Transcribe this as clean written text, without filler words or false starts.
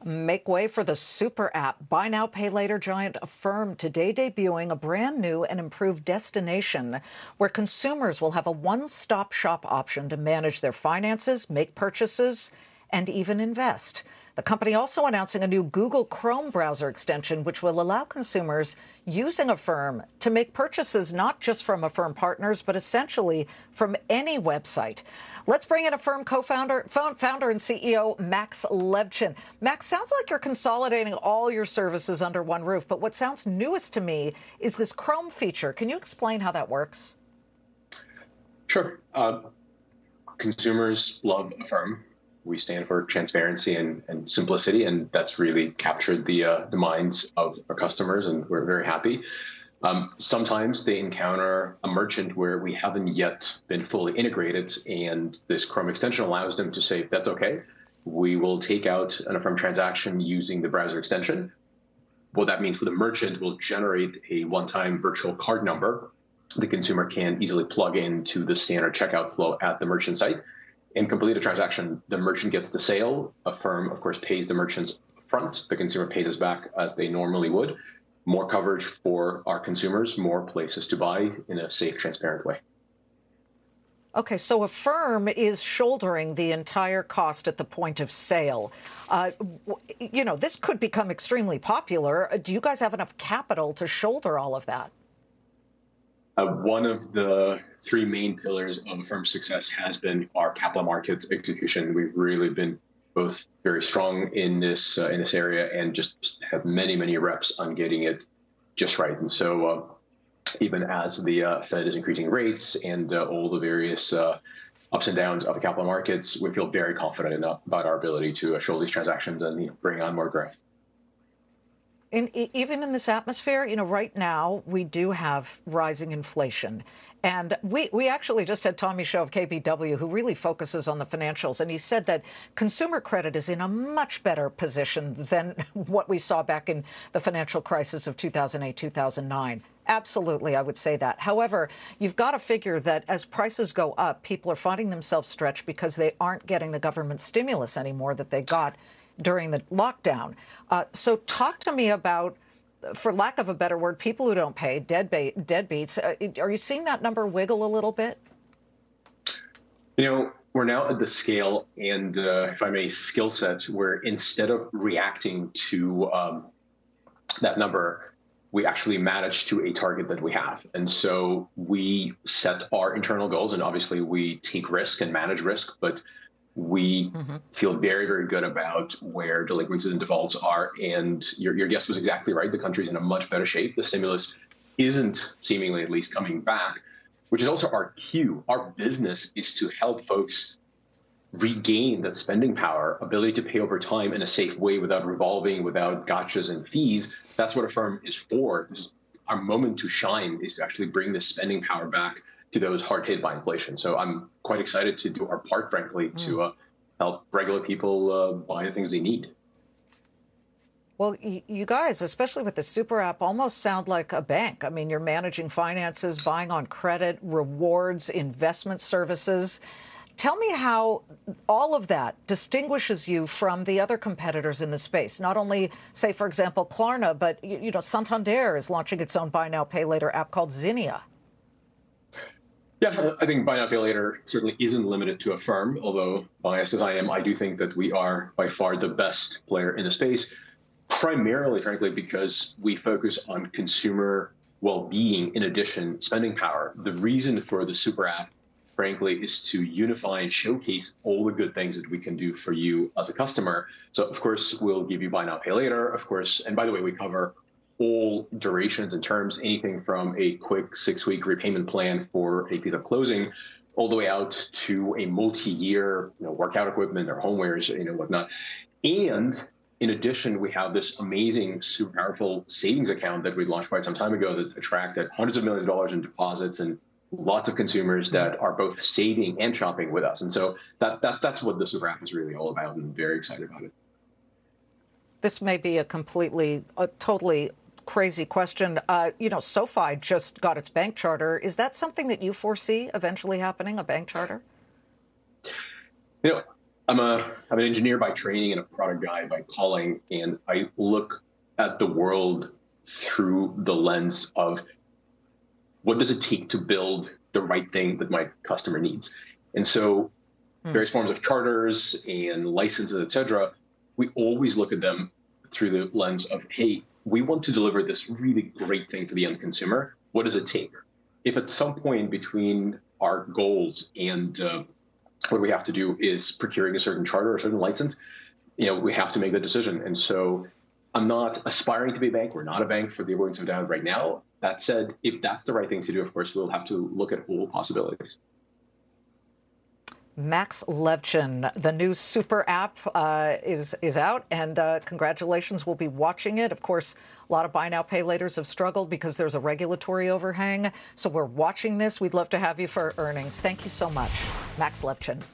Make way for the super app. Buy now, pay later giant Affirm today debuting a brand new and improved destination where consumers will have a one-stop shop option to manage their finances, make purchases, and even invest. The company also announcing a new Google Chrome browser extension, which will allow consumers using Affirm to make purchases not just from Affirm partners, but essentially from any website. Let's bring in Affirm founder and CEO Max Levchin. Max, sounds like you're consolidating all your services under one roof, but what sounds newest to me is this Chrome feature. Can you explain how that works? Sure. Consumers love Affirm. We stand for transparency and simplicity, and that's really captured the minds of our customers, and we're very happy. Sometimes they encounter a merchant where we haven't yet been fully integrated, and this Chrome extension allows them to say, that's okay, we will take out an Affirm transaction using the browser extension. What that means for the merchant, will generate a one-time virtual card number the consumer can easily plug into the standard checkout flow at the merchant site and complete a transaction. The merchant gets the sale. Affirm, of course, pays the merchants front. The consumer pays us back as they normally would. More coverage for our consumers, more places to buy in a safe, transparent way. Okay, so Affirm is shouldering the entire cost at the point of sale. This could become extremely popular. Do you guys have enough capital to shoulder all of that? One of the three main pillars of Affirm's success has been our capital markets execution. We've really been both very strong in this area and just have many reps on getting it just right. And so even as the Fed is increasing rates and all the various ups and downs of the capital markets, we feel very confident about our ability to shoulder these transactions and bring on more growth. Even in this atmosphere, right now we do have rising inflation. And we actually just had Tommy Show of KBW, who really focuses on the financials. And he said that consumer credit is in a much better position than what we saw back in the financial crisis of 2008, 2009. Absolutely, I would say that. However, you've got to figure that as prices go up, people are finding themselves stretched because they aren't getting the government stimulus anymore that they got during the lockdown. So talk to me about, for lack of a better word, people who don't pay, deadbeats. Are you seeing that number wiggle a little bit? We're now at the scale and, if I may, skill set where instead of reacting to that number, we actually manage to a target that we have. And so we set our internal goals, and obviously we take risk and manage risk, but we feel very good about where delinquencies and defaults are. And your guess was exactly right. The country's in a much better shape. The stimulus isn't, seemingly at least, coming back, which is also our cue. Our business is to help folks regain that spending power, ability to pay over time in a safe way without revolving, without gotchas and fees. That's what Affirm is for. This is our moment to shine, is to actually bring this spending power back to those hard hit by inflation. So I'm quite excited to do our part, frankly, to help regular people buy the things they need. Well, you guys, especially with the super app, almost sound like a bank. I mean, you're managing finances, buying on credit, rewards, investment services. Tell me how all of that distinguishes you from the other competitors in the space. Not only, say, for example, Klarna, but Santander is launching its own buy now, pay later app called Zinnia. Yeah, I think buy now, pay later certainly isn't limited to Affirm, although biased as I am, I do think that we are by far the best player in the space, primarily, frankly, because we focus on consumer well-being in addition spending power. The reason for the super app, frankly, is to unify and showcase all the good things that we can do for you as a customer. So, of course, we'll give you buy now, pay later, of course. And by the way, we cover all durations and terms, anything from a quick 6-week repayment plan for a piece of clothing, all the way out to a multi-year workout equipment or homewares, whatnot. And in addition, we have this amazing, super powerful savings account that we launched quite some time ago that attracted hundreds of millions of dollars in deposits and lots of consumers that are both saving and shopping with us. And so that's what the super app is really all about, and I'm very excited about it. This may be a totally crazy question. SoFi just got its bank charter. Is that something that you foresee eventually happening, a bank charter? I'm an engineer by training and a product guy by calling, and I look at the world through the lens of what does it take to build the right thing that my customer needs. And so various forms of charters and licenses, et cetera, we always look at them through the lens of, hey, we want to deliver this really great thing for the end consumer. What does it take? If at some point between our goals and what we have to do is procuring a certain charter or a certain license, we have to make the decision. And so I'm not aspiring to be a bank. We're not a bank for the avoidance of doubt right now. That said, if that's the right thing to do, of course, we'll have to look at all possibilities. Max Levchin, the new super app is out, and congratulations. We'll be watching it. Of course, a lot of buy now, pay laters have struggled because there's a regulatory overhang. So we're watching this. We'd love to have you for earnings. Thank you so much, Max Levchin.